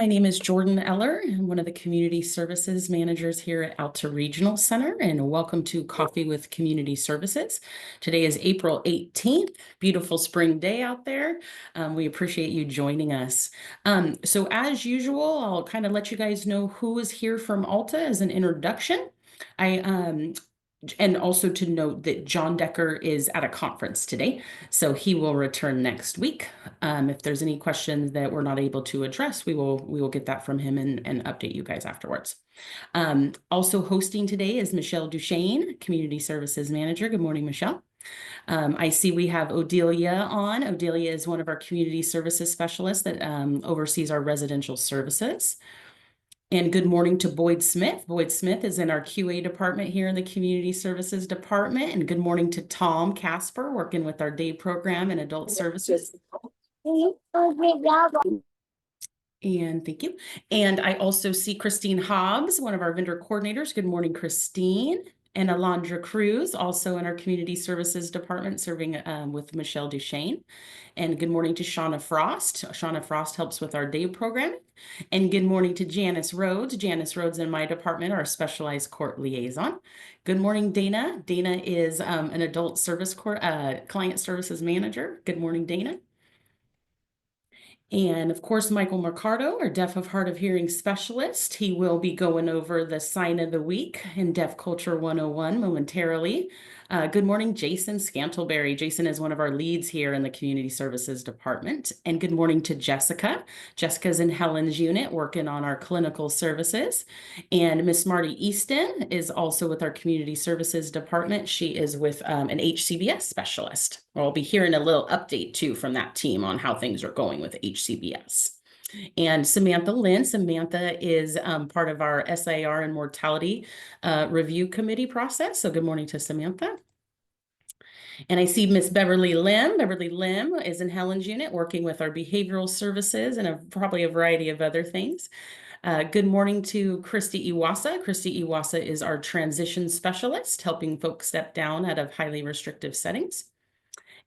My name is Jordan Eller. I'm one of the community services managers here at Alta Regional Center, and welcome to Coffee with Community Services. Today is April 18th, beautiful spring day out there. We appreciate you joining us. So as usual, I'll kind of let you guys know who is here from Alta as an introduction. And also to note that John Decker is at a conference today, so he will return next week. If there's any questions that we're not able to address, we will get that from him and update you guys afterwards. Also hosting today is Michelle Duchesne, Community Services Manager. Good morning, Michelle. I see we have Odelia on. Odelia is one of our community services specialists that oversees our residential services. And good morning to Boyd Smith. Boyd Smith is in our QA department here in the Community Services Department. And good morning to Tom Casper, working with our day program and adult services. And thank you. And I also see Christine Hobbs, one of our vendor coordinators. Good morning, Christine. And Alondra Cruz, also in our Community Services Department, serving with Michelle Duchesne. And good morning to Shauna Frost. Shauna Frost helps with our day programming. And good morning to Janice Rhodes. Janice Rhodes in my department, our specialized court liaison. Good morning, Dana. Dana is an adult service court client services manager. Good morning, Dana. And of course, Michael Mercado, our deaf of hard of hearing specialist. He will be going over the sign of the week in Deaf Culture 101 momentarily. Good morning, Jason Scantleberry. Jason is one of our leads here in the Community Services Department. And good morning to Jessica. Jessica's in Helen's unit working on our clinical services. And Miss Marty Easton is also with our Community Services Department. She is with an HCBS specialist. I'll be hearing a little update too from that team on how things are going with HCBS. And Samantha Lynn. Samantha is part of our SIR and mortality review committee process. So good morning to Samantha. And I see Miss Beverly Lim. Beverly Lim is in Helen's unit working with our behavioral services and probably a variety of other things. Good morning to Christy Iwasa. Christy Iwasa is our transition specialist, helping folks step down out of highly restrictive settings.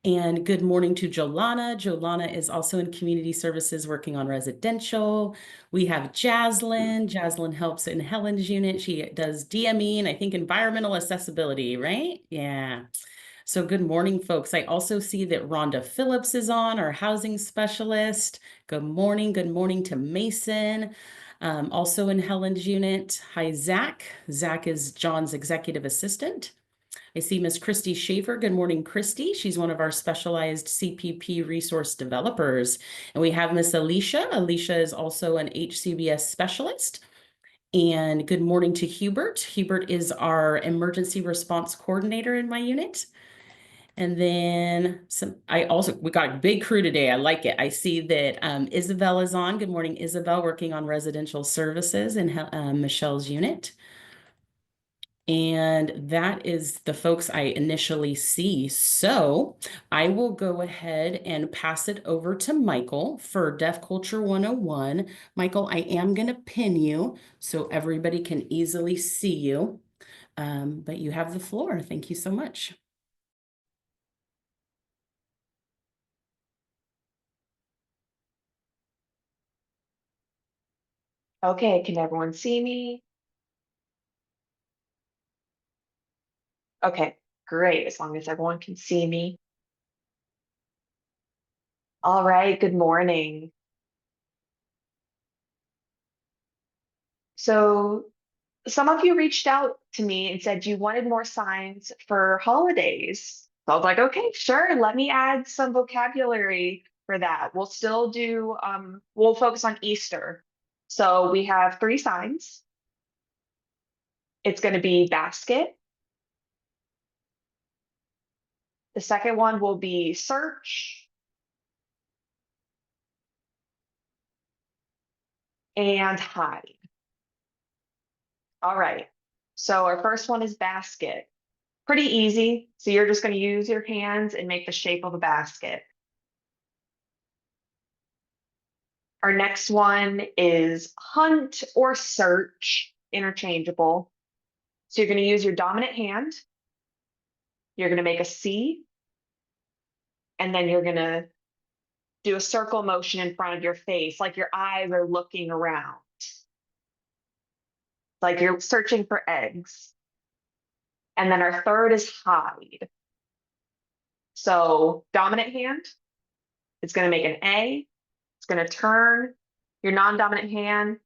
And good morning to Jolana. Jolana is also in community services working on residential. We have Jaslyn. Jaslyn helps in Helen's unit. She does DME and I think environmental accessibility, right? Yeah. So good morning, folks. I also see that Rhonda Phillips is on, our housing specialist. Good morning. Good morning to Mason. Also in Helen's unit. Hi, Zach. Zach is John's executive assistant. I see Miss Christy Schaefer. Good morning, Christy. She's one of our specialized CPP resource developers. And we have Miss Alicia. Alicia is also an HCBS specialist. And good morning to Hubert. Hubert is our emergency response coordinator in my unit. And then we got a big crew today. I like it. I see that Isabel is on. Good morning, Isabel, working on residential services in Michelle's unit. And that is the folks I initially see. So I will go ahead and pass it over to Michael for Deaf Culture 101. Michael, I am going to pin you so everybody can easily see you. But you have the floor. Thank you so much. Okay, can everyone see me? Okay, great, as long as everyone can see me. All right, good morning. So some of you reached out to me and said you wanted more signs for holidays. So I was like, okay, sure, let me add some vocabulary for that. We'll still do, we'll focus on Easter. So we have 3 signs. It's going to be basket. The second one will be search. And hide. All right, so our first one is basket. Pretty easy. So you're just going to use your hands and make the shape of a basket. Our next one is hunt or search, interchangeable. So you're going to use your dominant hand. You're going to make a C. And then you're going to do a circle motion in front of your face, like your eyes are looking around, like you're searching for eggs. And then our third is hide. So dominant hand, it's going to make an A, it's going to turn. Your non-dominant hand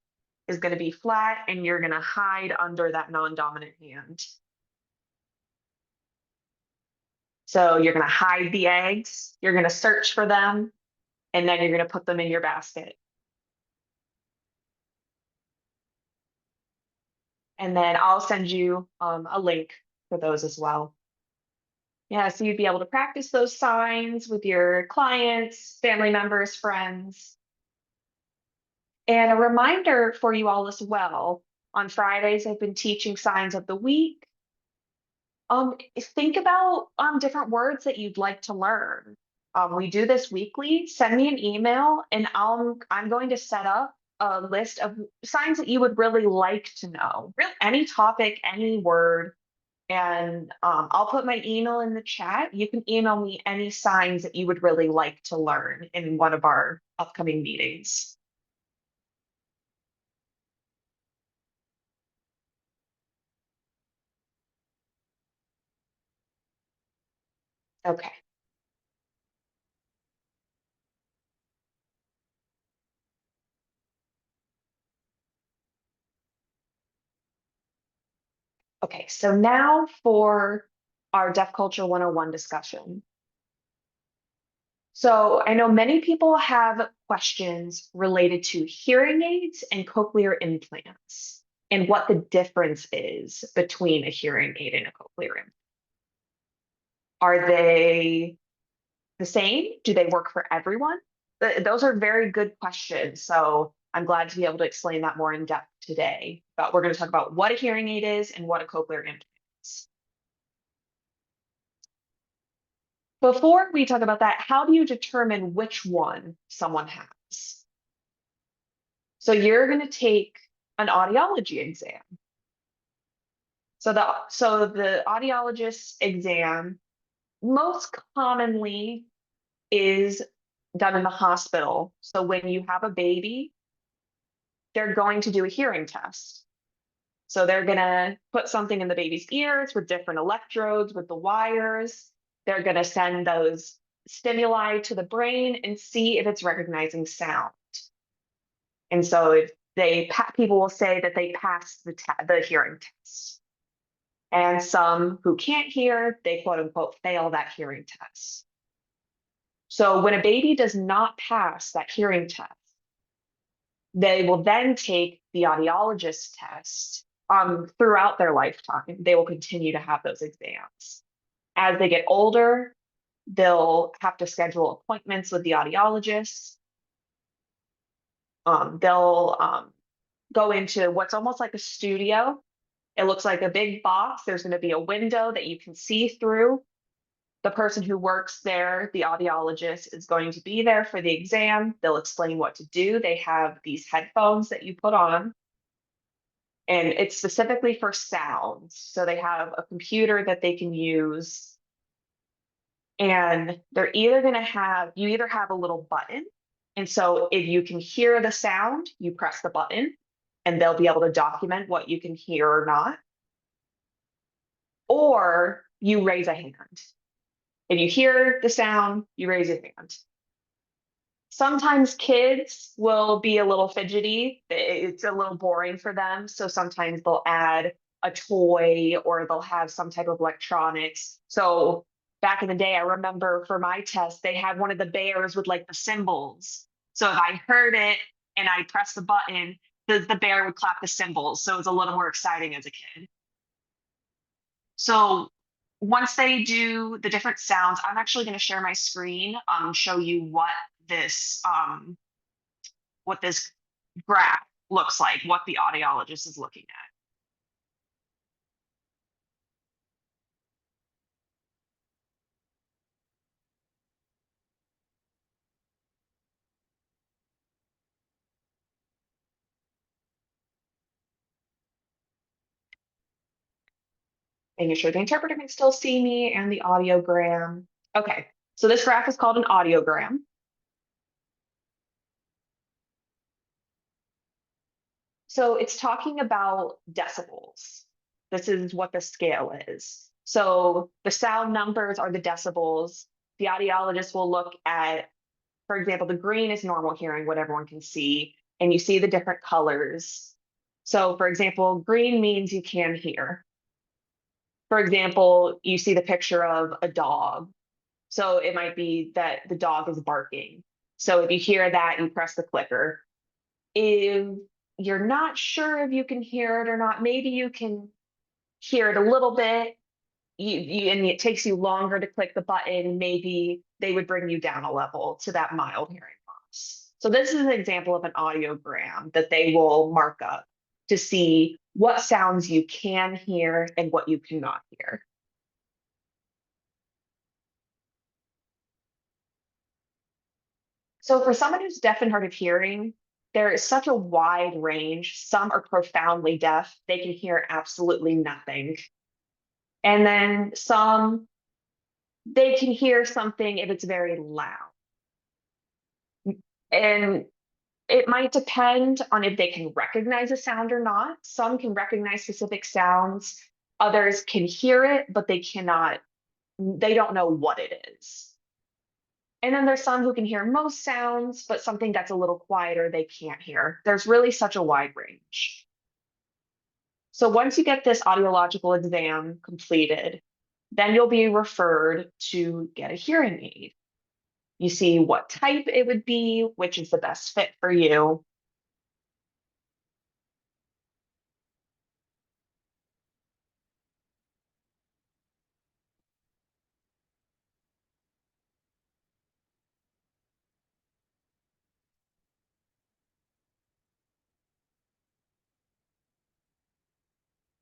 is going to be flat, and you're going to hide under that non-dominant hand. So you're going to hide the eggs, you're going to search for them, and then you're going to put them in your basket. And then I'll send you a link for those as well. Yeah, so you'd be able to practice those signs with your clients, family members, friends. And a reminder for you all as well, on Fridays, I've been teaching signs of the week. Think about different words that you'd like to learn. We do this weekly. Send me an email, and I'm going to set up a list of signs that you would really like to know. Really, any topic, any word, and I'll put my email in the chat. You can email me any signs that you would really like to learn in one of our upcoming meetings. Okay. Okay, so now for our Deaf Culture 101 discussion. So I know many people have questions related to hearing aids and cochlear implants and what the difference is between a hearing aid and a cochlear implant. Are they the same? Do they work for everyone? Those are very good questions. So I'm glad to be able to explain that more in depth today. But we're going to talk about what a hearing aid is and what a cochlear implant is. Before we talk about that, how do you determine which one someone has? So you're going to take an audiology exam. So the audiologist exam most commonly is done in the hospital. So when you have a baby, they're going to do a hearing test. So they're going to put something in the baby's ears with different electrodes with the wires. They're going to send those stimuli to the brain and see if it's recognizing sound. And so if people will say that they passed the hearing test. And some who can't hear, they quote unquote fail that hearing test. So when a baby does not pass that hearing test, they will then take the audiologist test throughout their lifetime. They will continue to have those exams. As they get older, they'll have to schedule appointments with the audiologist. They'll go into what's almost like a studio. It looks like a big box. There's going to be a window that you can see through. The person who works there, the audiologist, is going to be there for the exam. They'll explain what to do. They have these headphones that you put on, and it's specifically for sounds. So they have a computer that they can use, and they're either going to have, you either have a little button. And so if you can hear the sound, you press the button, and they'll be able to document what you can hear or not. Or you raise a hand. If you hear the sound, you raise your hand. Sometimes kids will be a little fidgety. It's a little boring for them. So sometimes they'll add a toy or they'll have some type of electronics. So back in the day, I remember for my test, they had one of the bears with like the cymbals. So if I heard it and I pressed the button, the bear would clap the cymbals. So it was a little more exciting as a kid. So once they do the different sounds, I'm actually going to share my screen, show you what this graph looks like, what the audiologist is looking at. Making sure the interpreter can still see me and the audiogram. Okay, so this graph is called an audiogram. So it's talking about decibels. This is what the scale is. So the sound numbers are the decibels. The audiologist will look at, for example, the green is normal hearing, what everyone can see, and you see the different colors. So for example, green means you can hear. For example, you see the picture of a dog. So it might be that the dog is barking. So if you hear that, you press the clicker. If you're not sure if you can hear it or not, maybe you can hear it a little bit. And it takes you longer to click the button. Maybe they would bring you down a level to that mild hearing loss. So this is an example of an audiogram that they will mark up to see what sounds you can hear and what you cannot hear. So for someone who's deaf and hard of hearing, there is such a wide range. Some are profoundly deaf. They can hear absolutely nothing. And then some, they can hear something if it's very loud. And it might depend on if they can recognize a sound or not. Some can recognize specific sounds. Others can hear it, but they cannot, they don't know what it is. And then there's some who can hear most sounds, but something that's a little quieter, they can't hear. There's really such a wide range. So once you get this audiological exam completed, then you'll be referred to get a hearing aid. You see what type it would be, which is the best fit for you.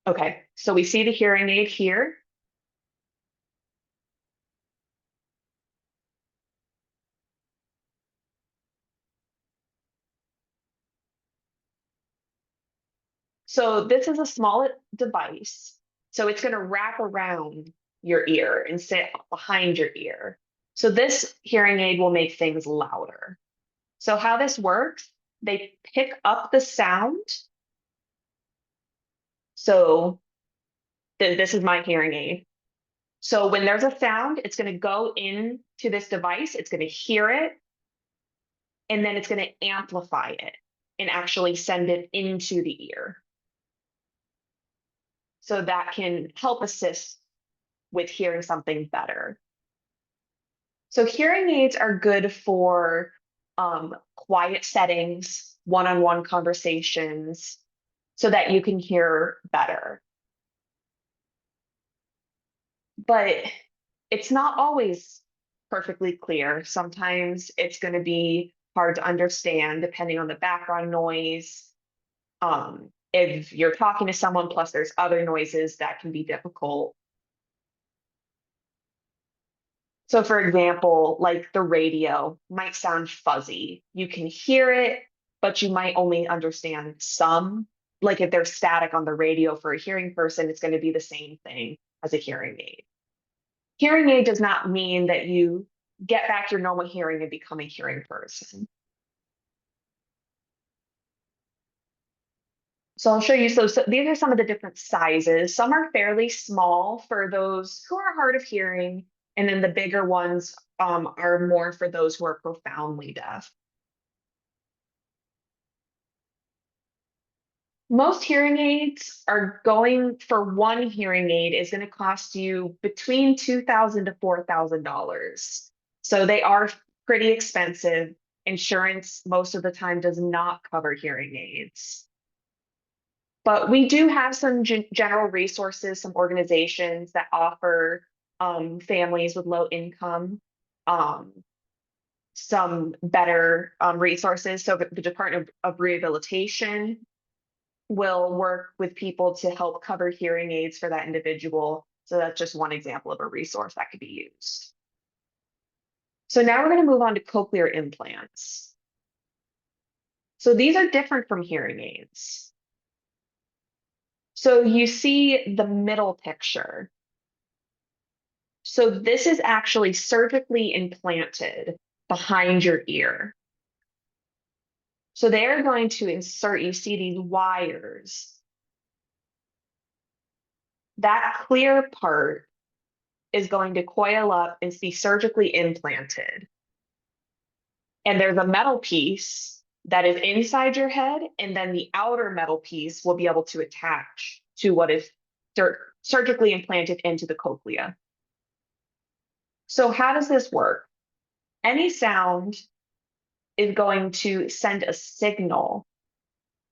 Okay, so we see the hearing aid here. So this is a small device. So it's going to wrap around your ear and sit behind your ear. So this hearing aid will make things louder. So how this works, they pick up the sound. So this is my hearing aid. So when there's a sound, it's going to go into this device, it's going to hear it, and then it's going to amplify it and actually send it into the ear. So that can help assist with hearing something better. So hearing aids are good for quiet settings, one-on-one conversations, so that you can hear better. But it's not always perfectly clear. Sometimes it's going to be hard to understand depending on the background noise. If you're talking to someone, plus there's other noises that can be difficult. So for example, like the radio might sound fuzzy. You can hear it, but you might only understand some. Like if there's static on the radio for a hearing person, it's going to be the same thing as a hearing aid. Hearing aid does not mean that you get back your normal hearing and become a hearing person. So I'll show you, so these are some of the different sizes. Some are fairly small for those who are hard of hearing, and then the bigger ones are more for those who are profoundly deaf. Most hearing aids are going for one hearing aid is going to cost you between $2,000 to $4,000. So they are pretty expensive. Insurance most of the time does not cover hearing aids. But we do have some general resources, some organizations that offer families with low income um, some better resources. So the Department of Rehabilitation will work with people to help cover hearing aids for that individual. So that's just one example of a resource that could be used. So now we're going to move on to cochlear implants. So these are different from hearing aids. So you see the middle picture. So this is actually surgically implanted behind your ear. So they're going to insert, you see these wires. That clear part is going to coil up and be surgically implanted. And there's a metal piece that is inside your head, and then the outer metal piece will be able to attach to what is surgically implanted into the cochlea. So how does this work? Any sound is going to send a signal,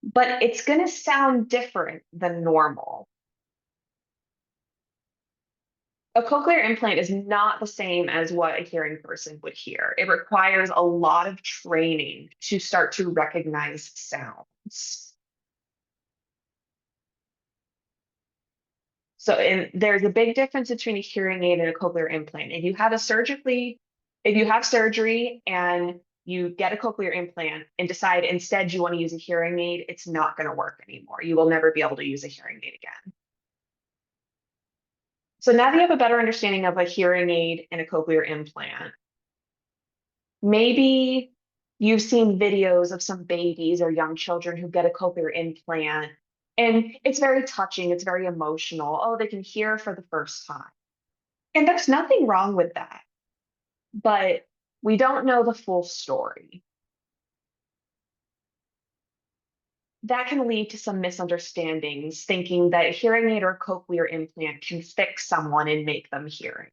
but it's going to sound different than normal. A cochlear implant is not the same as what a hearing person would hear. It requires a lot of training to start to recognize sounds. So, and there's a big difference between a hearing aid and a cochlear implant. If you have surgery and you get a cochlear implant and decide instead you want to use a hearing aid, it's not going to work anymore. You will never be able to use a hearing aid again. So now that you have a better understanding of a hearing aid and a cochlear implant, maybe you've seen videos of some babies or young children who get a cochlear implant, and it's very touching, it's very emotional. Oh, they can hear for the first time. And there's nothing wrong with that, but we don't know the full story. That can lead to some misunderstandings, thinking that a hearing aid or cochlear implant can fix someone and make them hearing.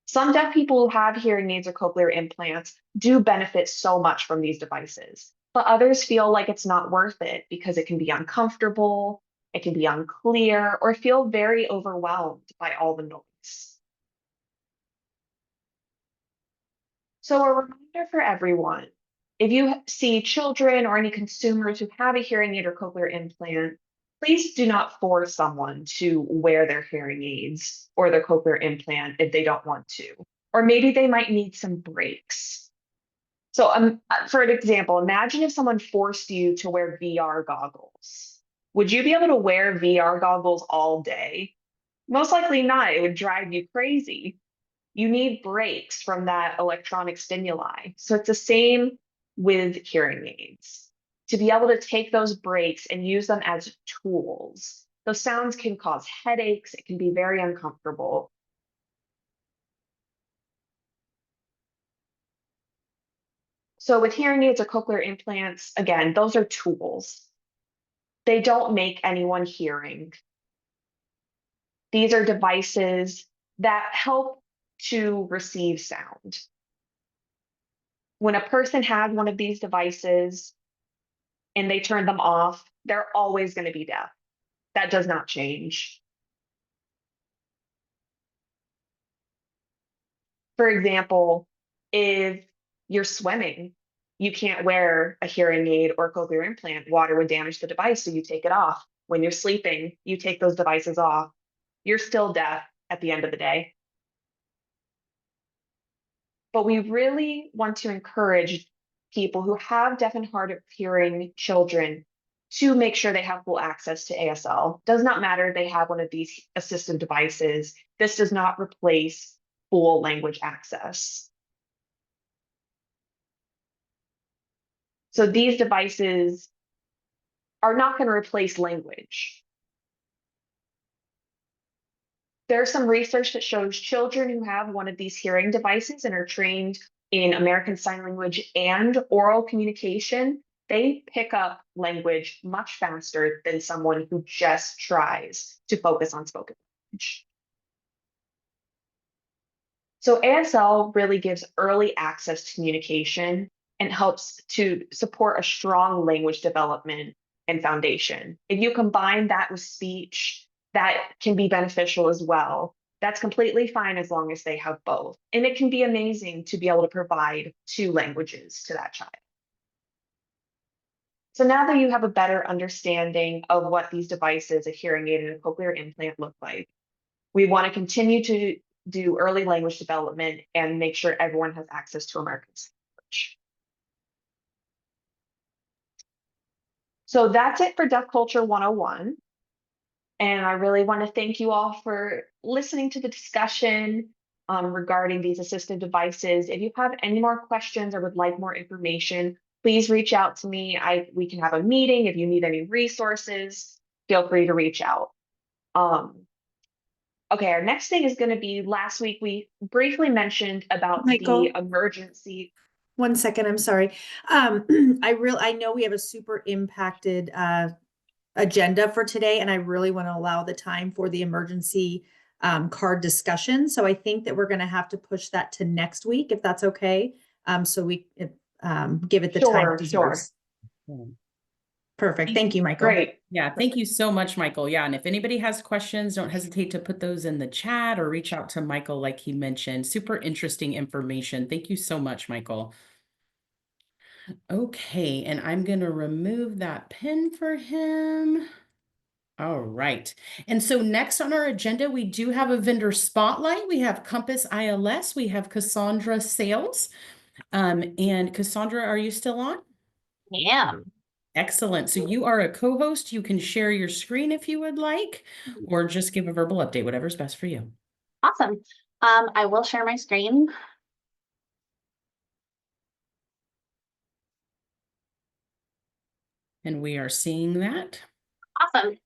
Some deaf people who have hearing aids or cochlear implants do benefit so much from these devices, but others feel like it's not worth it because it can be uncomfortable, it can be unclear, or feel very overwhelmed by all the noise. So a reminder for everyone, if you see children or any consumers who have a hearing aid or cochlear implant, please do not force someone to wear their hearing aids or their cochlear implant if they don't want to. Or maybe they might need some breaks. So for an example, imagine if someone forced you to wear VR goggles. Would you be able to wear VR goggles all day? Most likely not. It would drive you crazy. You need breaks from that electronic stimuli. So it's the same with hearing aids. To be able to take those breaks and use them as tools. Those sounds can cause headaches. It can be very uncomfortable. So with hearing aids or cochlear implants, again, those are tools. They don't make anyone hearing. These are devices that help to receive sound. When a person has one of these devices and they turn them off, they're always going to be deaf. That does not change. For example, if you're swimming, you can't wear a hearing aid or cochlear implant. Water would damage the device, so you take it off. When you're sleeping, you take those devices off. You're still deaf at the end of the day. But we really want to encourage people who have deaf and hard of hearing children to make sure they have full access to ASL. Does not matter if they have one of these assistive devices. This does not replace full language access. So these devices are not going to replace language. There's some research that shows children who have one of these hearing devices and are trained in American Sign Language and oral communication, they pick up language much faster than someone who just tries to focus on spoken language. So ASL really gives early access to communication and helps to support a strong language development and foundation. If you combine that with speech, that can be beneficial as well. That's completely fine as long as they have both. And it can be amazing to be able to provide two languages to that child. So now that you have a better understanding of what these devices, a hearing aid and a cochlear implant, look like, we want to continue to do early language development and make sure everyone has access to American Sign Language. So that's it for Deaf Culture 101. And I really want to thank you all for listening to the discussion regarding these assistive devices. If you have any more questions or would like more information, please reach out to me. We can have a meeting. If you need any resources, feel free to reach out. Okay, our next thing is going to be last week we briefly mentioned about the Michael, emergency. 1 second, I'm sorry. I know we have a super impacted agenda for today, and I really want to allow the time for the emergency card discussion. So I think that we're going to have to push that to next week, if that's okay. So we give it the time it Sure, sure. deserves. Perfect. Thank you, Michael. Great. Yeah, thank you so much, Michael. Yeah, and if anybody has questions, don't hesitate to put those in the chat or reach out to Michael, like he mentioned. Super interesting information. Thank you so much, Michael. Okay, and I'm going to remove that pin for him. All right. And so next on our agenda, we do have a vendor spotlight. We have Compass ILS. We have Cassandra Sales. And Cassandra, are you still on? Yeah. Excellent. So you are a co-host. You can share your screen if you would like, or just give a verbal update, whatever's best for you. Awesome. I will share my screen. And we are seeing that. Awesome.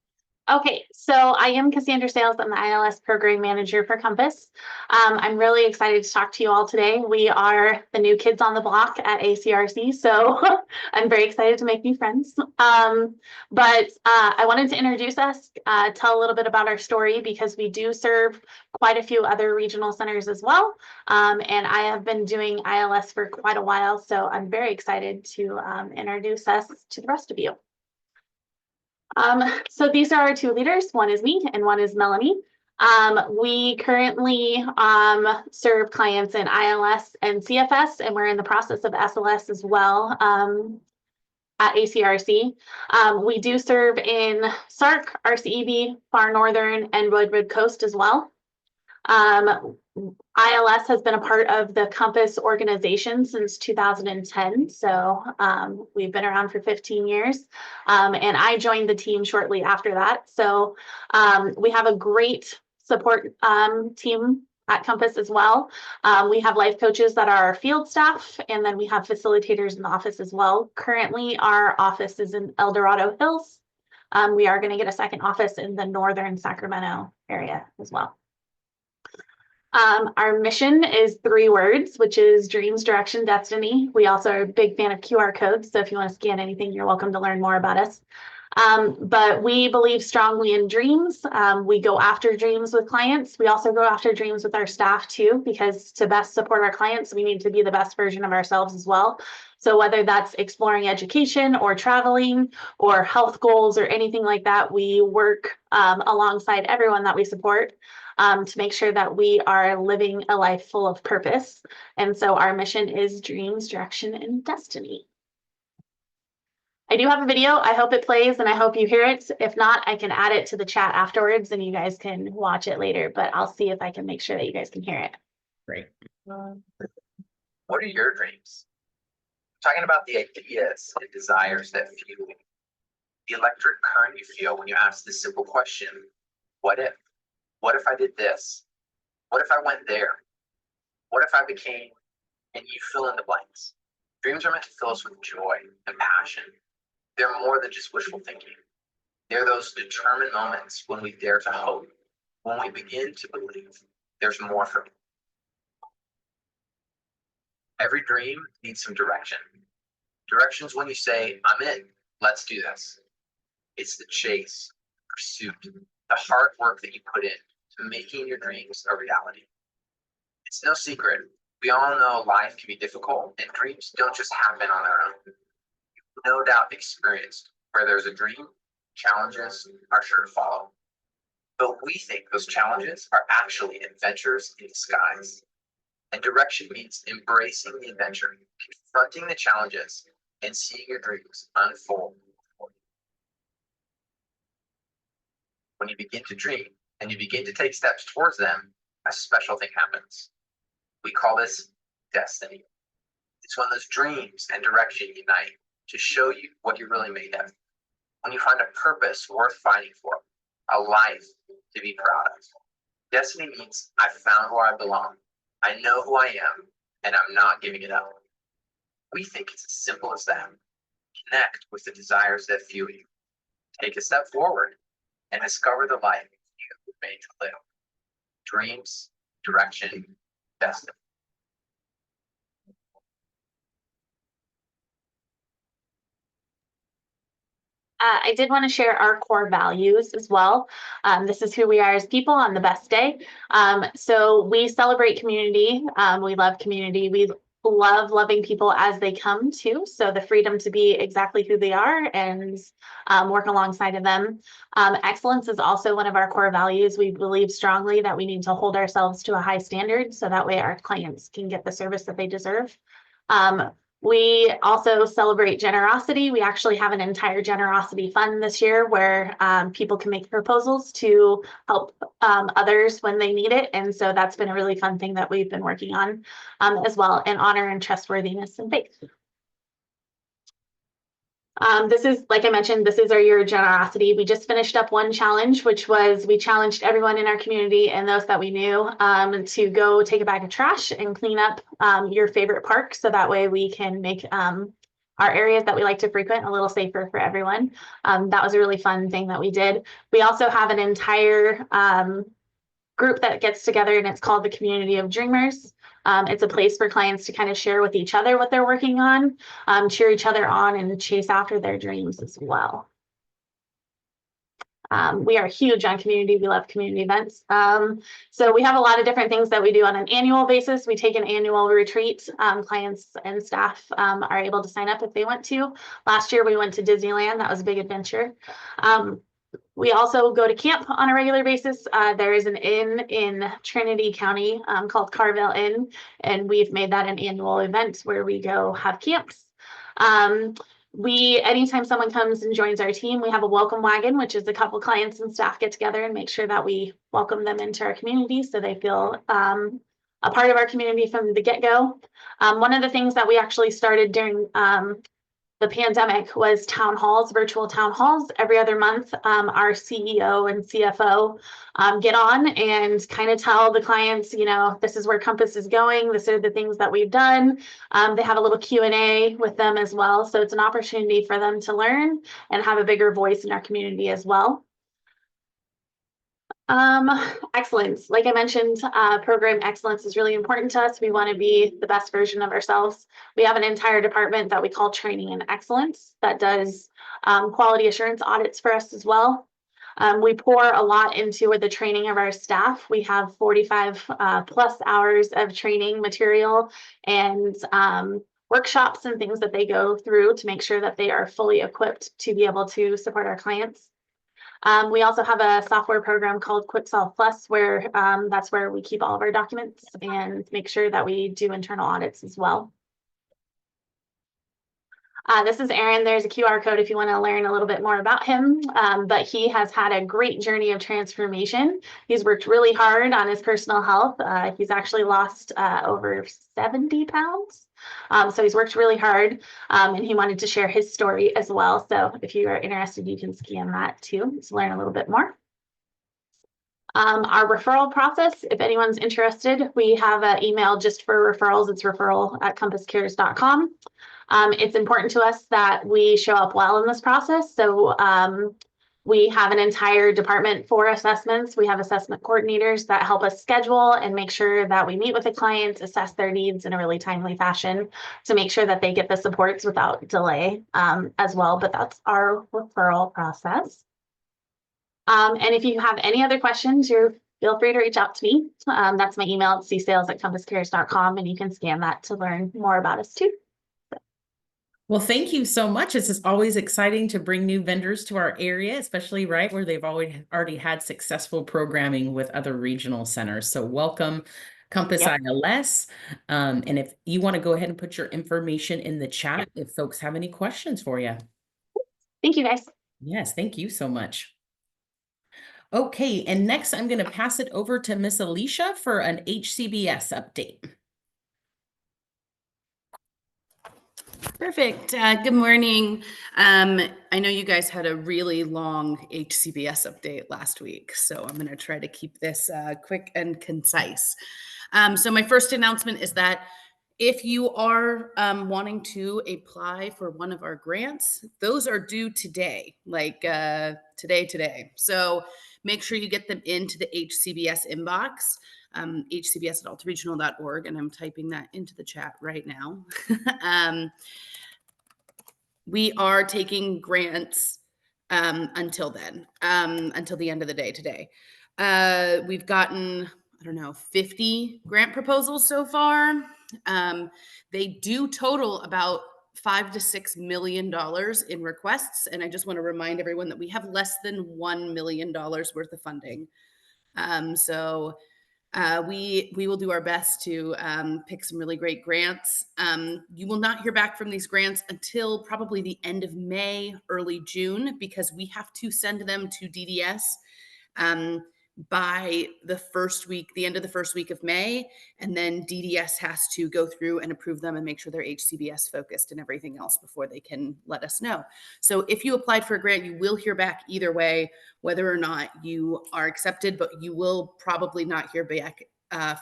Okay, so I am Cassandra Sales. I'm the ILS Program Manager for Compass. I'm really excited to talk to you all today. We are the new kids on the block at ACRC, so I'm very excited to make new friends. But I wanted to introduce us, tell a little bit about our story, because we do serve quite a few other regional centers as well. And I have been doing ILS for quite a while, so I'm very excited to introduce us to the rest of you. So these are our two leaders. One is me and one is Melanie. We currently serve clients in ILS and CFS, and we're in the process of SLS as well at ACRC. We do serve in SARC, RCEB, Far Northern, and Redwood Coast as well. ILS has been a part of the Compass organization since 2010, so we've been around for 15 years, and I joined the team shortly after that. So we have a great support team at Compass as well. We have life coaches that are our field staff, and then we have facilitators in the office as well. Currently, our office is in El Dorado Hills. We are going to get a second office in the northern Sacramento area as well. Our mission is 3 words, which is dreams, direction, destiny. We also are a big fan of QR codes, so if you want to scan anything, you're welcome to learn more about us. But we believe strongly in dreams. We go after dreams with clients. We also go after dreams with our staff too, because to best support our clients, we need to be the best version of ourselves as well. So whether that's exploring education or traveling or health goals or anything like that, we work alongside everyone that we support to make sure that we are living a life full of purpose. And so our mission is dreams, direction, and destiny. I do have a video. I hope it plays and I hope you hear it. If not, I can add it to the chat afterwards and you guys can watch it later, but I'll see if I can make sure that you guys can hear it. Great. What are your dreams? I'm talking about the ideas and desires that fuel the electric current you feel when you ask this simple question, what if? What if I did this? What if I went there? What if I became, and you fill in the blanks. Dreams are meant to fill us with joy and passion. They're more than just wishful thinking. They're those determined moments when we dare to hope, when we begin to believe there's more for me. Every dream needs some direction. Direction's when you say, I'm in, let's do this. It's the chase, pursuit, the hard work that you put in to making your dreams a reality. It's no secret. We all know life can be difficult and dreams don't just happen on their own. You've no doubt experienced where there's a dream, challenges are sure to follow. But we think those challenges are actually adventures in disguise. And direction means embracing the adventure, confronting the challenges, and seeing your dreams unfold. When you begin to dream and you begin to take steps towards them, a special thing happens. We call this destiny. It's when those dreams and direction unite to show you what you're really made of. When you find a purpose worth fighting for, a life to be proud of. Destiny means I found where I belong. I know who I am, and I'm not giving it up. We think it's as simple as that. Connect with the desires that fuel you. Take a step forward and discover the life you were made to live. Dreams, direction, destiny. I did want to share our core values as well. This is who we are as people on the best day. So we celebrate community. We love community. We love loving people as they come too. So the freedom to be exactly who they are and work alongside of them. Excellence is also one of our core values. We believe strongly that we need to hold ourselves to a high standard so that way our clients can get the service that they deserve. We also celebrate generosity. We actually have an entire generosity fund this year where people can make proposals to help others when they need it. And so that's been a really fun thing that we've been working on as well, and honor and trustworthiness and faith. This is, like I mentioned, this is our year of generosity. We just finished up one challenge, which was we challenged everyone in our community and those that we knew to go take a bag of trash and clean up your favorite park. So that way we can make our areas that we like to frequent a little safer for everyone. That was a really fun thing that we did. We also have an entire group that gets together and it's called the Community of Dreamers. It's a place for clients to kind of share with each other what they're working on, cheer each other on, and chase after their dreams as well. We are huge on community. We love community events. So we have a lot of different things that we do on an annual basis. We take an annual retreat. Clients and staff are able to sign up if they want to. Last year we went to Disneyland. That was a big adventure. We also go to camp on a regular basis. There is an inn in Trinity County called Carville Inn, and we've made that an annual event where we go have camps. Anytime someone comes and joins our team, we have a welcome wagon, which is a couple clients and staff get together and make sure that we welcome them into our community so they feel a part of our community from the get-go. One of the things that we actually started during the pandemic was town halls, virtual town halls. Every other month, our CEO and CFO get on and kind of tell the clients, you know, this is where Compass is going. These are the things that we've done. They have a little Q&A with them as well. So it's an opportunity for them to learn and have a bigger voice in our community as well. Excellence. Like I mentioned, program excellence is really important to us. We want to be the best version of ourselves. We have an entire department that we call training and excellence that does quality assurance audits for us as well. We pour a lot into the training of our staff. We have 45 plus hours of training material and workshops and things that they go through to make sure that they are fully equipped to be able to support our clients. We also have a software program called QuickSolve Plus, where that's where we keep all of our documents and make sure that we do internal audits as well. This is Aaron. There's a QR code if you want to learn a little bit more about him, but he has had a great journey of transformation. He's worked really hard on his personal health. He's actually lost over 70 pounds. So he's worked really hard and he wanted to share his story as well. So if you are interested, you can scan that too to learn a little bit more. Our referral process, if anyone's interested, we have an email just for referrals. It's referral@compasscares.com. It's important to us that we show up well in this process. So we have an entire department for assessments. We have assessment coordinators that help us schedule and make sure that we meet with the clients, assess their needs in a really timely fashion to make sure that they get the supports without delay as well. But that's our referral process. And if you have any other questions, feel free to reach out to me. That's my email, csales@compasscares.com, and you can scan that to learn more about us too. Well, thank you so much. It's always exciting to bring new vendors to our area, especially right where they've already had successful programming with other regional centers. So welcome, Compass ILS. And if you want to go ahead and put your information in the chat, if folks have any questions for you. Thank you, guys. Yes, thank you so much. Okay, and next I'm going to pass it over to Miss Alicia for an HCBS update. Perfect. Good morning. I know you guys had a really long HCBS update last week, so I'm going to try to keep this quick and concise. So my first announcement is that If you are wanting to apply for one of our grants, those are due today, like today. So make sure you get them into the HCBS inbox, hcbs@altaregional.org, and I'm typing that into the chat right now. We are taking grants until then, until the end of the day today. We've gotten, I don't know, 50 grant proposals so far. They do total about $5 to $6 million in requests. And I just want to remind everyone that we have less than $1 million worth of funding. We will do our best to pick some really great grants. You will not hear back from these grants until probably the end of May, early June, because we have to send them to DDS by the end of the first week of May. And then DDS has to go through and approve them and make sure they're HCBS focused and everything else before they can let us know. So if you applied for a grant, you will hear back either way, whether or not you are accepted, but you will probably not hear back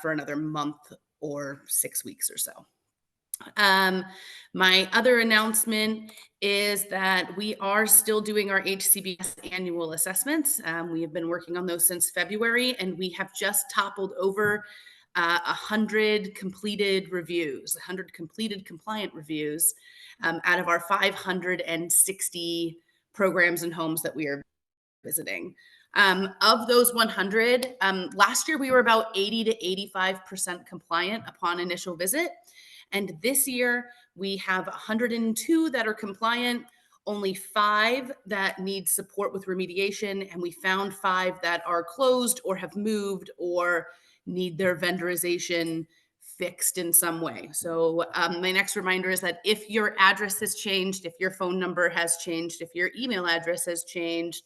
for another month or 6 weeks or so. My other announcement is that we are still doing our HCBS annual assessments. We have been working on those since February, and we have just toppled over 100 completed reviews, 100 completed compliant reviews out of our 560 programs and homes that we are visiting. Of those 100, last year we were about 80 to 85% compliant upon initial visit. And this year we have 102 that are compliant, only 5 that need support with remediation, and we found 5 that are closed or have moved or need their vendorization fixed in some way. So my next reminder is that if your address has changed, if your phone number has changed, if your email address has changed,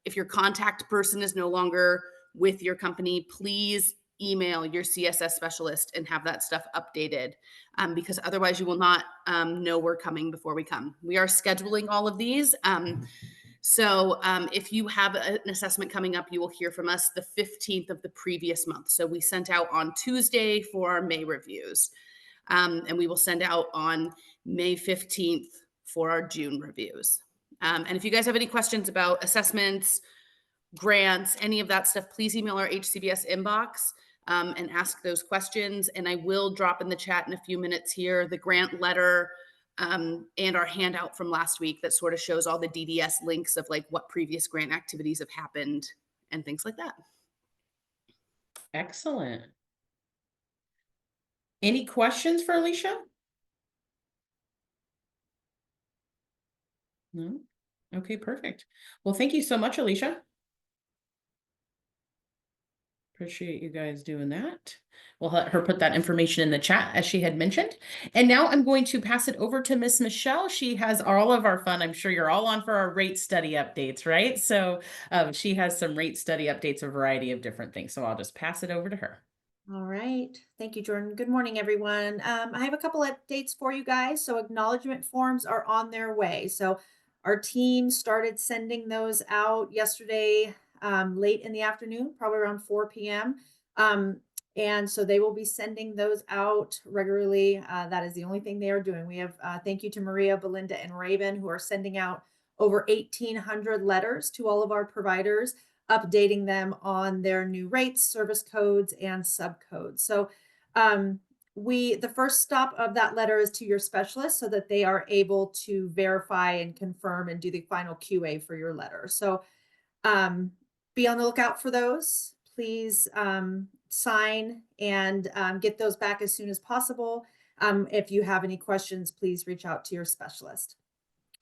if your contact person is no longer with your company, please email your CSS specialist and have that stuff updated, because otherwise you will not know we're coming before we come. We are scheduling all of these. So if you have an assessment coming up, you will hear from us the 15th of the previous month. So we sent out on Tuesday for our May reviews, and we will send out on May 15th for our June reviews. And if you guys have any questions about assessments, grants, any of that stuff, please email our HCBS inbox and ask those questions. And I will drop in the chat in a few minutes here the grant letter and our handout from last week that sort of shows all the DDS links of like what previous grant activities have happened and things like that. Excellent. Any questions for Alicia? No? Okay, perfect. Well, thank you so much, Alicia. Appreciate you guys doing that. We'll let her put that information in the chat as she had mentioned. And now I'm going to pass it over to Miss Michelle. She has all of our fun. I'm sure you're all on for our rate study updates, right? So she has some rate study updates, a variety of different things. So I'll just pass it over to her. All right. Thank you, Jordan. Good morning, everyone. I have a couple updates for you guys. So acknowledgement forms are on their way. So our team started sending those out yesterday, late in the afternoon, probably around 4 p.m. And so they will be sending those out regularly. That is the only thing they are doing. We have thank you to Maria, Belinda, and Raven, who are sending out over 1,800 letters to all of our providers, updating them on their new rates, service codes, and subcodes. So the first stop of that letter is to your specialist so that they are able to verify and confirm and do the final QA for your letter. So be on the lookout for those. Please sign and get those back as soon as possible. If you have any questions, please reach out to your specialist.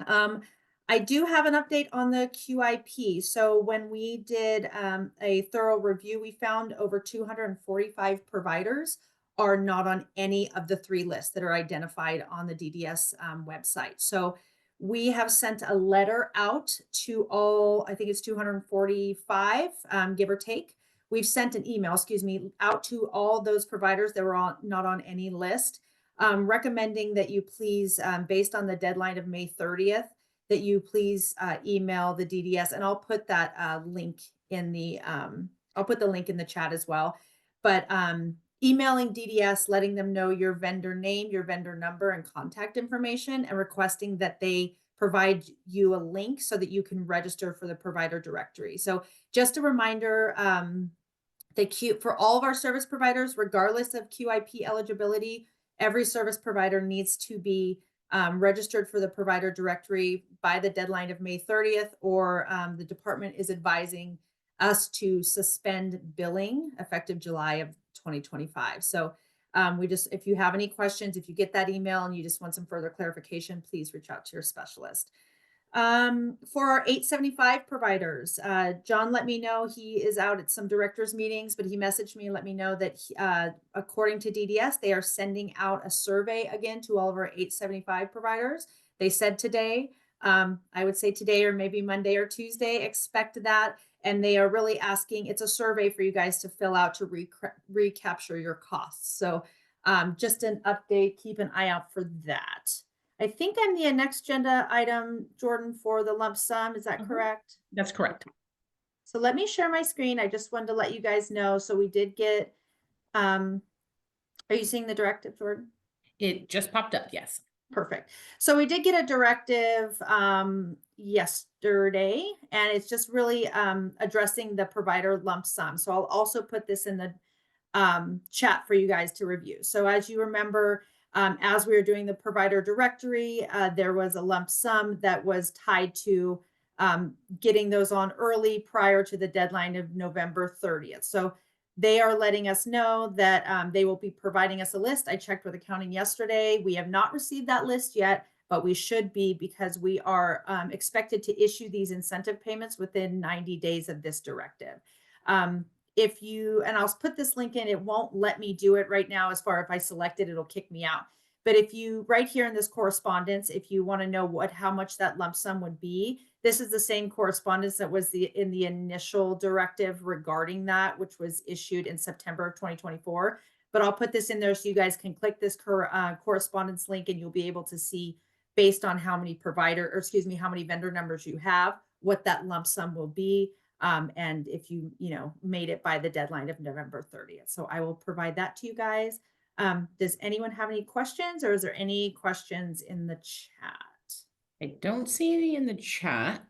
I do have an update on the QIP. So when we did a thorough review, we found over 245 providers are not on any of the 3 lists that are identified on the DDS website. So we have sent a letter out to all, I think it's 245, give or take. We've sent an email, out to all those providers that were not on any list, recommending that you please, based on the deadline of May 30th, that you please email the DDS, and I'll put that link in the I'll put the link in the chat as well. But emailing DDS, letting them know your vendor name, your vendor number, and contact information, and requesting that they provide you a link so that you can register for the provider directory. So just a reminder, for all of our service providers, regardless of QIP eligibility, every service provider needs to be registered for the provider directory by the deadline of May 30th, or the department is advising us to suspend billing effective July of 2025. So if you have any questions, if you get that email and you just want some further clarification, please reach out to your specialist. For our 875 providers, John let me know he is out at some directors meetings, but he messaged me and let me know that according to DDS, they are sending out a survey again to all of our 875 providers. They said today, I would say today or maybe Monday or Tuesday, expect that. And they are really asking, it's a survey for you guys to fill out to recapture your costs. So just an update, keep an eye out for that. I think I'm the next agenda item, Jordan, for the lump sum. Is that correct? That's correct. So let me share my screen. I just wanted to let you guys know. So we did get, are you seeing the directive, Jordan? It just popped up. Yes. Perfect. So we did get a directive yesterday, and it's just really addressing the provider lump sum. So I'll also put this in the chat for you guys to review. So as you remember, as we were doing the provider directory, there was a lump sum that was tied to getting those on early prior to the deadline of November 30th. So they are letting us know that they will be providing us a list. I checked with accounting yesterday. We have not received that list yet, but we should be, because we are expected to issue these incentive payments within 90 days of this directive. And I'll put this link in, it won't let me do it right now. As far if I select it, it'll kick me out. But if you, right here in this correspondence, if you want to know how much that lump sum would be, this is the same correspondence that was in the initial directive regarding that, which was issued in September of 2024. But I'll put this in there so you guys can click this correspondence link, and you'll be able to see, based on how many how many vendor numbers you have, what that lump sum will be. And if you made it by the deadline of November 30th. So I will provide that to you guys. Does anyone have any questions, or is there any questions in the chat? I don't see any in the chat.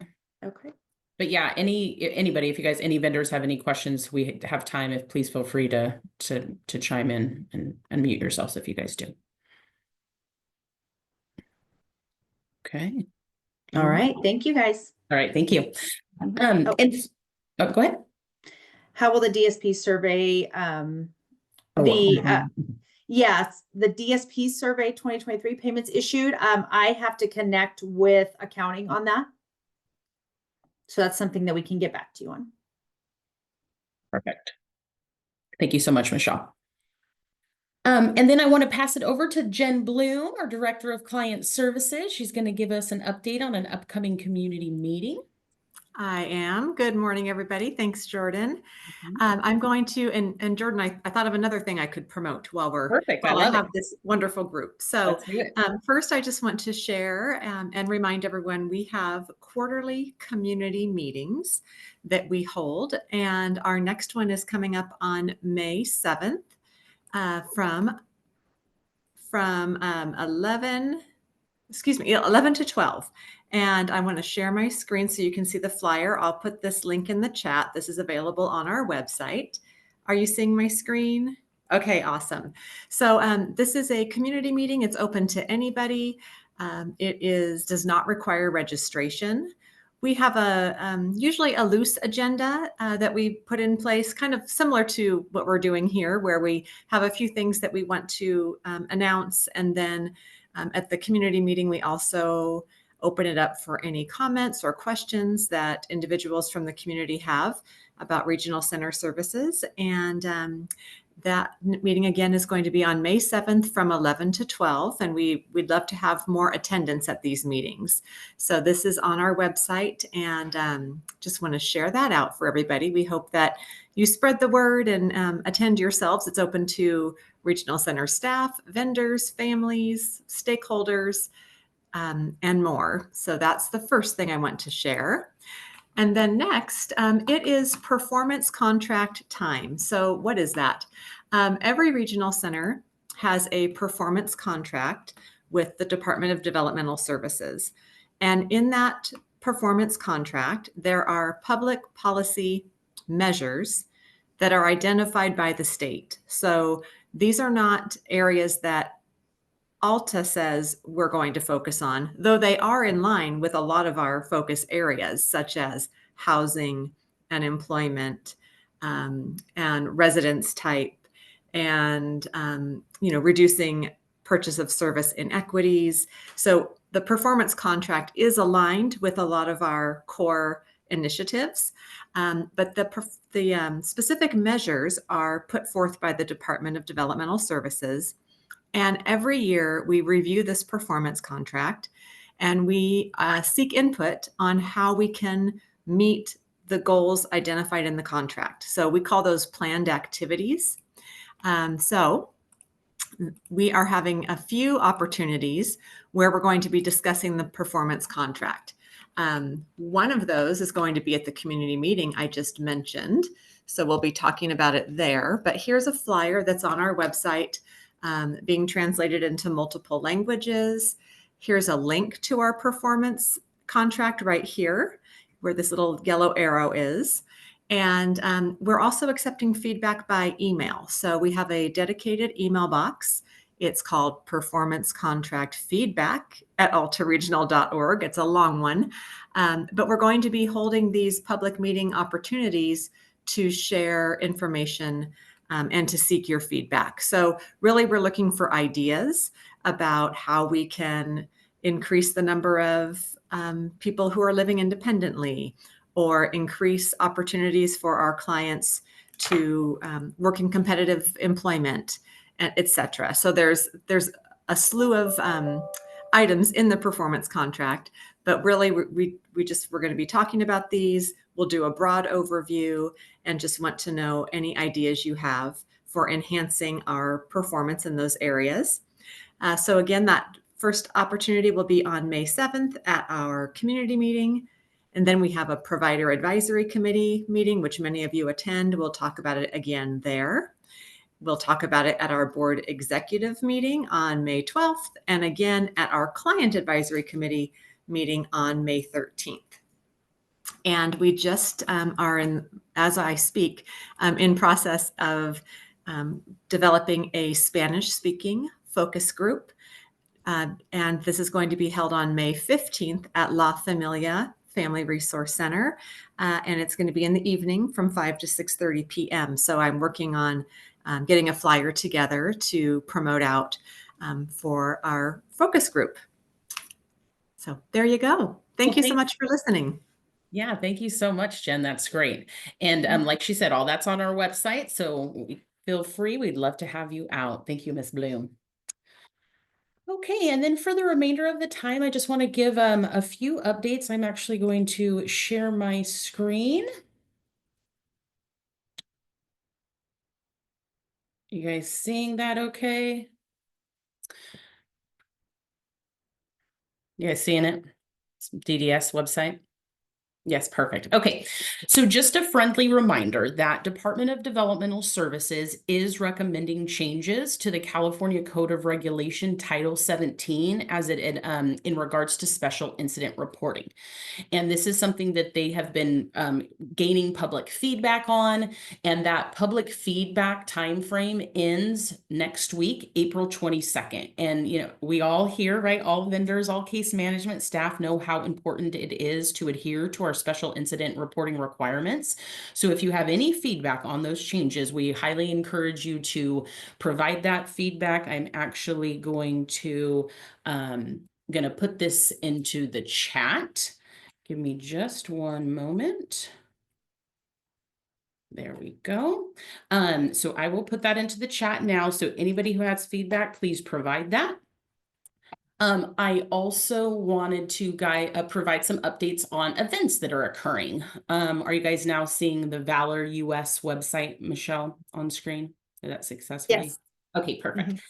Okay. But yeah, anybody, if you guys, any vendors have any questions, we have time. If please feel free to chime in and unmute yourselves if you guys do. Okay. All right. Thank you, guys. All right. Thank you. Go ahead. How will the DSP survey, yes, the DSP survey 2023 payments issued. I have to connect with accounting on that. So that's something that we can get back to you on. Perfect. Thank you so much, Michelle. And then I want to pass it over to Jen Bloom, our Director of Client Services. She's going to give us an update on an upcoming community meeting. I am. Good morning, everybody. Thanks, Jordan. I'm going to, and Jordan, I thought of another thing I could promote while Perfect. I love have this wonderful group. So first, I just want to share and remind everyone we have quarterly community meetings that we hold, and our next one is coming up on May 7th from 11 to 12. And I want to share my screen so you can see the flyer. I'll put this link in the chat. This is available on our website. Are you seeing my screen? Okay, awesome. So this is a community meeting. It's open to anybody. It does not require registration. We have usually a loose agenda that we put in place, kind of similar to what we're doing here, where we have a few things that we want to announce. And then at the community meeting, we also open it up for any comments or questions that individuals from the community have about regional center services. And that meeting again is going to be on May 7th from 11 to 12. And we'd love to have more attendance at these meetings. So this is on our website, and just want to share that out for everybody. We hope that you spread the word and attend yourselves. It's open to regional center staff, vendors, families, stakeholders, and more. So that's the first thing I want to share. And then next, it is performance contract time. So what is that? Every regional center has a performance contract with the Department of Developmental Services. And in that performance contract, there are public policy measures that are identified by the state. So these are not areas that Alta says we're going to focus on, though they are in line with a lot of our focus areas, such as housing and employment, and residence type, and reducing purchase of service inequities. So the performance contract is aligned with a lot of our core initiatives, but the specific measures are put forth by the Department of Developmental Services. And every year we review this performance contract and we seek input on how we can meet the goals identified in the contract. So we call those planned activities. So we are having a few opportunities where we're going to be discussing the performance contract. One of those is going to be at the community meeting I just mentioned. So we'll be talking about it there. But here's a flyer that's on our website, being translated into multiple languages. Here's a link to our performance contract right here, where this little yellow arrow is. And we're also accepting feedback by email. So we have a dedicated email box. It's called Performance Contract Feedback at altaregional.org. It's a long one, but we're going to be holding these public meeting opportunities to share information and to seek your feedback. So really, we're looking for ideas about how we can increase the number of people who are living independently, or increase opportunities for our clients to work in competitive employment, et cetera. So there's a slew of items in the performance contract, but really we're going to be talking about these. We'll do a broad overview and just want to know any ideas you have for enhancing our performance in those areas. So again, that first opportunity will be on May 7th at our community meeting. And then we have a provider advisory committee meeting, which many of you attend. We'll talk about it again there. We'll talk about it at our board executive meeting on May 12th, and again at our client advisory committee meeting on May 13th. And we just are in, as I speak, in process of developing a Spanish-speaking focus group. And this is going to be held on May 15th at La Familia Family Resource Center. And it's going to be in the evening from 5 to 6:30 p.m. So I'm working on getting a flyer together to promote out for our focus group. So there you go. Thank you so much for listening. Yeah, thank you so much, Jen. That's great. And like she said, all that's on our website. So feel free. We'd love to have you out. Thank you, Ms. Bloom. Okay, and then for the remainder of the time, I just want to give a few updates. I'm actually going to share my screen. You guys seeing that okay? You guys seeing it? It's DDS website? Yes, perfect. Okay, so just a friendly reminder that Department of Developmental Services is recommending changes to the California Code of Regulation Title 17 as it in regards to special incident reporting. And this is something that they have been gaining public feedback on, and that public feedback timeframe ends next week, April 22nd. And we all here, right? All vendors, all case management staff know how important it is to adhere to our special incident reporting requirements. So if you have any feedback on those changes, we highly encourage you to provide that feedback. I'm actually going to put this into the chat. Give me just one moment. There we go. So I will put that into the chat now. So anybody who has feedback, please provide that. I also wanted to provide some updates on events that are occurring. Are you guys now seeing the Valor US website, Michelle, on screen? Is that successfully? Yes. Okay, perfect.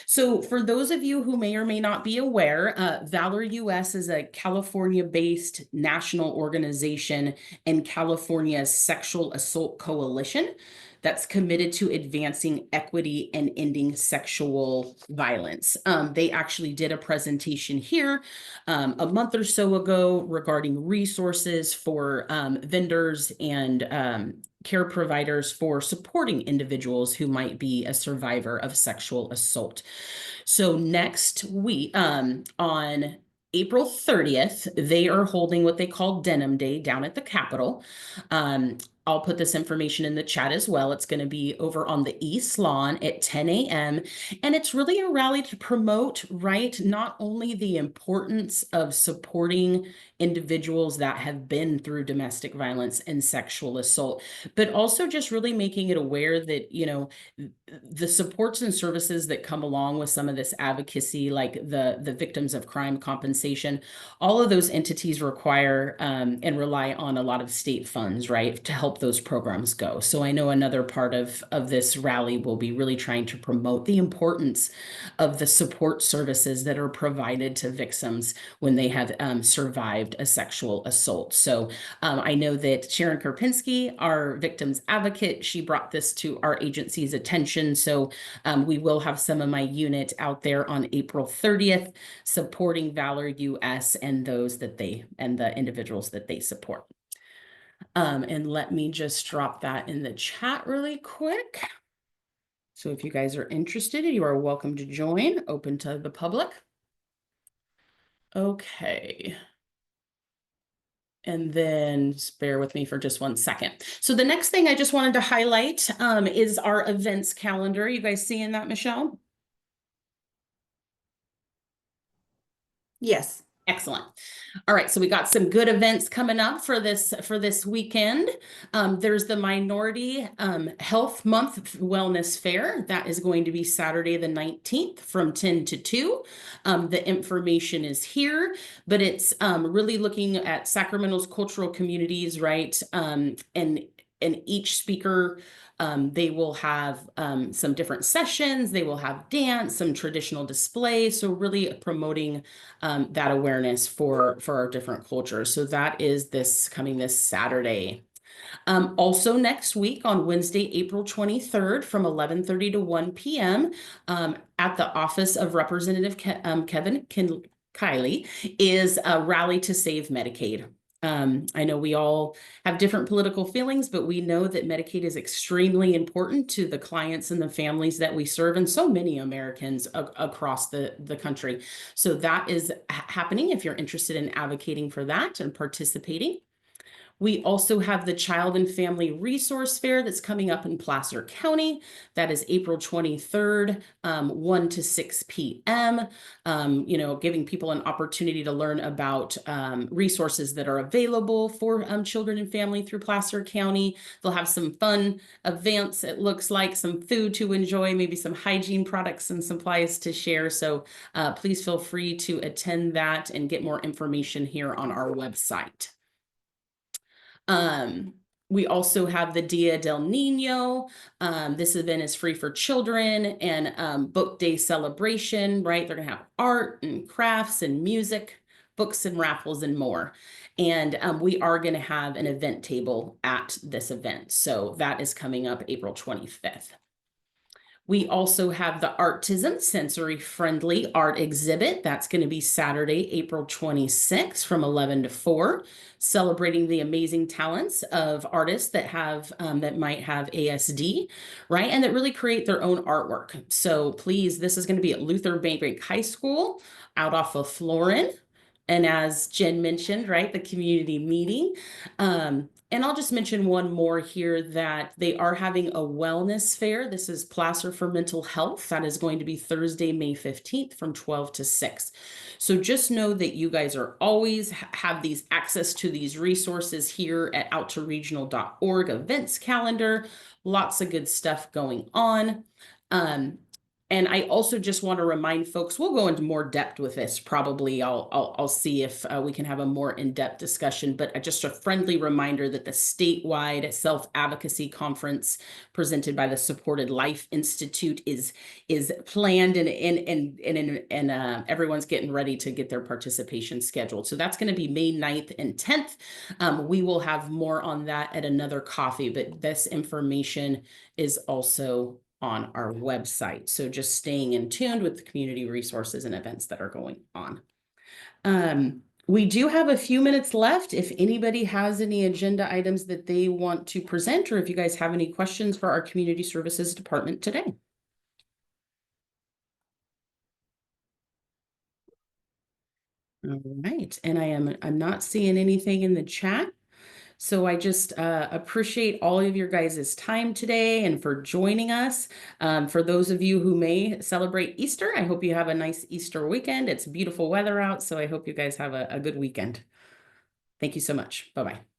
So for those of you who may or may not be aware, Valor US is a California-based national organization and California's Sexual Assault Coalition that's committed to advancing equity and ending sexual violence. They actually did a presentation here a month or so ago regarding resources for vendors and care providers for supporting individuals who might be a survivor of sexual assault. So next week, on April 30th, they are holding what they call Denim Day down at the Capitol. I'll put this information in the chat as well. It's going to be over on the East Lawn at 10 a.m. And it's really a rally to promote, right, not only the importance of supporting individuals that have been through domestic violence and sexual assault, but also just really making it aware that, you know, the supports and services that come along with some of this advocacy, like the victims of crime compensation, all of those entities require and rely on a lot of state funds, right, to help those programs go. So I know another part of this rally will be really trying to promote the importance of the support services that are provided to victims when they have survived a sexual assault. So I know that Sharon Karpinski, our victims advocate, she brought this to our agency's attention. So we will have some of my unit out there on April 30th supporting Valor US and those that the individuals that they support. And let me just drop that in the chat really quick. So if you guys are interested, you are welcome to join, open to the public. Okay. And then just bear with me for just 1 second. So the next thing I just wanted to highlight is our events calendar. You guys seeing that, Michelle? Yes. Excellent. All right, so we got some good events coming up for this weekend. There's the Minority Health Month Wellness Fair. That is going to be Saturday the 19th from 10 to 2. The information is here, but it's really looking at Sacramento's cultural communities, right? And each speaker, they will have some different sessions. They will have dance, some traditional displays. So really promoting that awareness for our different cultures. So that is this Saturday. Also next week on Wednesday, April 23rd from 11:30 to 1 p.m. At the office of Representative Kevin Kiley is a rally to save Medicaid. I know we all have different political feelings, but we know that Medicaid is extremely important to the clients and the families that we serve, and so many Americans across the country. So that is happening if you're interested in advocating for that and participating. We also have the Child and Family Resource Fair that's coming up in Placer County. That is April 23rd, 1 to 6 p.m. You know, giving people an opportunity to learn about resources that are available for children and family through Placer County. They'll have some fun events. It looks like some food to enjoy, maybe some hygiene products and supplies to share. So please feel free to attend that and get more information here on our website. We also have the Dia del Nino. This event is free for children and book day celebration, right? They're gonna have art and crafts and music, books and raffles and more. And we are gonna have an event table at this event. So that is coming up April 25th. We also have the Artism Sensory Friendly Art Exhibit. That's going to be Saturday, April 26th from 11 to 4, celebrating the amazing talents of artists that have that might have ASD, right? And that really create their own artwork. So please, this is going to be at Luther Burbank High School out off of Florin. And as Jen mentioned, right, the community meeting. And I'll just mention one more here that they are having a wellness fair. This is Placer for Mental Health. That is going to be Thursday, May 15th from 12 to 6. So just know that you guys are always have these access to these resources here at outtoregional.org events calendar. Lots of good stuff going on. And I also just want to remind folks, we'll go into more depth with this. Probably I'll see if we can have a more in-depth discussion, but just a friendly reminder that the statewide self-advocacy conference presented by the Supported Life Institute is planned, and everyone's getting ready to get their participation scheduled. So that's going to be May 9th and 10th. We will have more on that at another coffee, but this information is also on our website. So just staying in tune with the community resources and events that are going on. We do have a few minutes left. If anybody has any agenda items that they want to present, or if you guys have any questions for our community services department today. All right, and I'm not seeing anything in the chat. So I just appreciate all of your guys' time today and for joining us. For those of you who may celebrate Easter, I hope you have a nice Easter weekend. It's beautiful weather out, so I hope you guys have a good weekend. Thank you so much. Bye-bye.